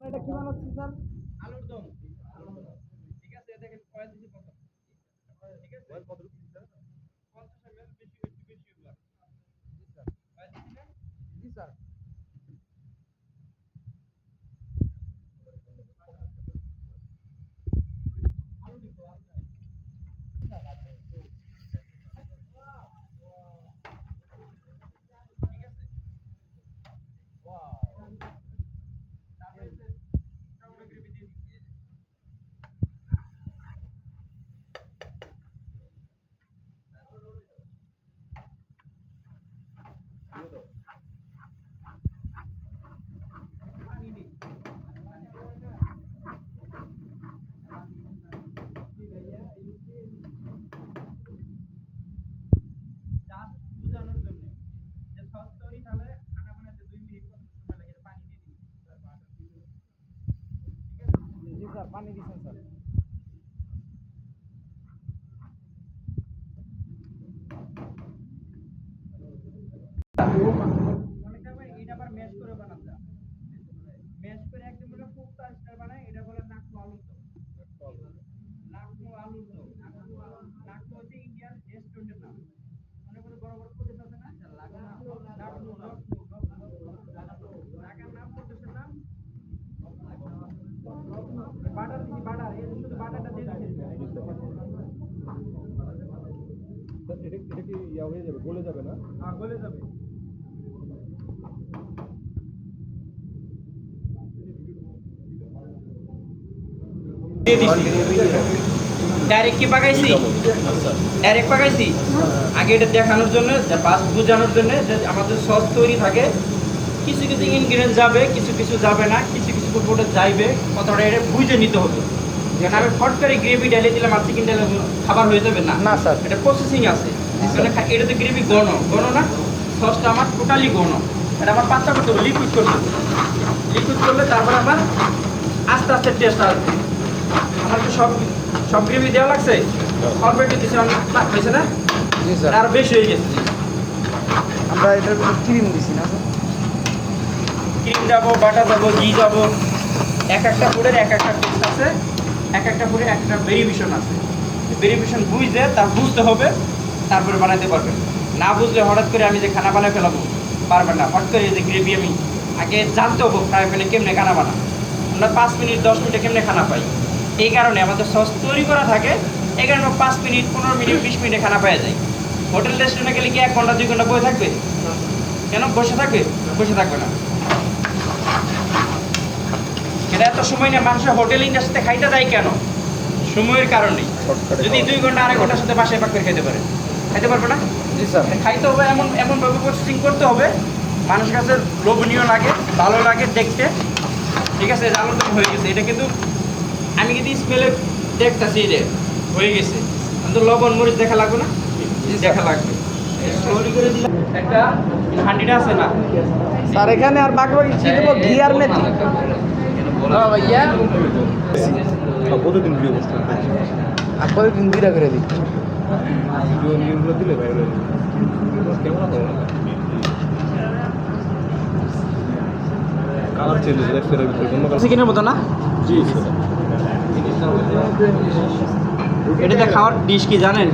এটা কি বানাচ্ছেন স্যার? আলুর দম। ঠিক আছে, দেখেন কয়েল দিছি প্রথম। ঠিক আছে, কয়েল কত দিছি স্যার? 50 ml, বেশি একটু বেশি এগুলা। জি স্যার। কয়েল দিছি না? জি স্যার। আলু দিব, আলু দিব। ঠিক আছে, ওয়াও! তারপরে টমেটো গ্রেভি দিয়ে দিচ্ছি। পানি দিই। জাস্ট বুঝানোর জন্য যে সস তৈরি তাহলে খানা বানাতে 2 মিনিট কত সময় লাগে, এটা পানি দিয়ে দিই। ঠিক আছে, জি স্যার, পানি দিছেন স্যার। অনেকটা আবার এটা আবার ম্যাশ করে বানান যায়। ম্যাশ করে একদম পুরো কোপ্তা স্টাইল বানায়, এটা বলে নাকমো আলুর দম। নাকমো আলুর দম। নাকমো হচ্ছে ইন্ডিয়ান রেস্টুরেন্টের নাম। মনে করে বড় বড় প্রদেশ আছে না? নাকমো, ঢাকার নাম, প্রদেশের নাম বাটার দিছি, বাটার। এই যে শুধু বাটারটা দিয়ে দিছি। এটা কি ইয়া হয়ে যাবে, গলে যাবে না? হ্যাঁ, গলে যাবে। ডাইরেক্ট কি পাকাইছি? ডাইরেক্ট পাকাইছি। আগে এটা দেখানোর জন্য, বাস বোঝানোর জন্য যে আমাদের সস তৈরি থাকে, কিছু কিছু ইনগ্রিডিয়েন্ট যাবে, কিছু কিছু যাবে না, কিছু কিছু উপরে যাইবে, কতটা এটা বুঝে নিতে হতো। যেন আমি ফট করে গ্রেভি ঢেলে দিলাম আর চিকেন ঢেলে খাবার হয়ে যাবে না। না স্যার। এটা প্রসেসিং আছে। এটা তো গ্রেভি ঘন ঘন না, সসটা আমার টোটালি ঘন। এটা আমার পাতলা করতে হবে, লিকুইড করতে হবে। লিকুইড করলে তারপর আমার আস্তে আস্তে টেস্ট আসবে। আমার তো সব সব গ্রেভি দেওয়া লাগছে, অল্প একটু দিয়েছিলাম, হয়েছে না? জি স্যার। আরো বেশি হয়ে গেছে। আমরা এটার ভিতরে ক্রিম দিছি না স্যার? ক্রিম যাবো, বাটার যাবো, ঘি যাবো। এক একটা ফুডের এক একটা টেস্ট আছে, এক একটা ফুডের একটা ভেরিয়েশন আছে। ভেরিয়েশন বুঝলে তার বুঝতে হবে, তারপরে বানাতে পারবেন। না বুঝলে হঠাৎ করে আমি যে খানা বানায় ফেলাবো, পারবেন না। হঠাৎ করে যে গ্রেভি আমি আগে জানতে হবো ফ্রাই প্যানে কেমনে খানা বানা। আমরা 5 মিনিট 10 মিনিটে কেমনে খানা পাই, এই কারণে আমাদের সস তৈরি করা থাকে। এই কারণে 5 মিনিট 15 মিনিট 20 মিনিটে খানা পাওয়া যায়। হোটেল রেস্টুরেন্টে গেলে কি 1 ঘন্টা 2 ঘন্টা বসে থাকবে? কেন বসে থাকবে? বসে থাকবে না। এটা এত সময় না, মানুষের হোটেল ইন্ডাস্ট্রিতে খাইতে যায় কেন? সময়ের কারণে। যদি 2 ঘন্টা 2.5 ঘন্টার সাথে বাসায় পাক করে খেতে পারে, খাইতে পারবে না? জি স্যার। খাইতে হবে এমনভাবে প্রসেসিং করতে হবে মানুষের কাছে লোভনীয় লাগে, ভালো লাগে দেখতে। ঠিক আছে, আলুর দম হয়ে গেছে। এটা কিন্তু আমি কিন্তু স্মেলে দেখতেছি যে হয়ে গেছে, কিন্তু লবণ মরিচ দেখা লাগবে না? দেখা লাগবে। স্লোলি করে দিলাম। একটা হান্ডিটা আছে না? স্যার এখানে আর বাকি কি দেবো? ঘি আর মেথি। ভাইয়া প্রতিদিন ভিডিও পোস্ট করতে আর প্রতিদিন দুইটা করে দিই। ভিডিও নিয়মগুলো দিলে ভাইরাল হয়ে কেমন হবে? কালার চেঞ্জ হয়ে যাচ্ছে, এর ভিতরে অন্য কালার। চিকেনের মতো না? জি এটাতে খাওয়ার ডিশ কি জানেন?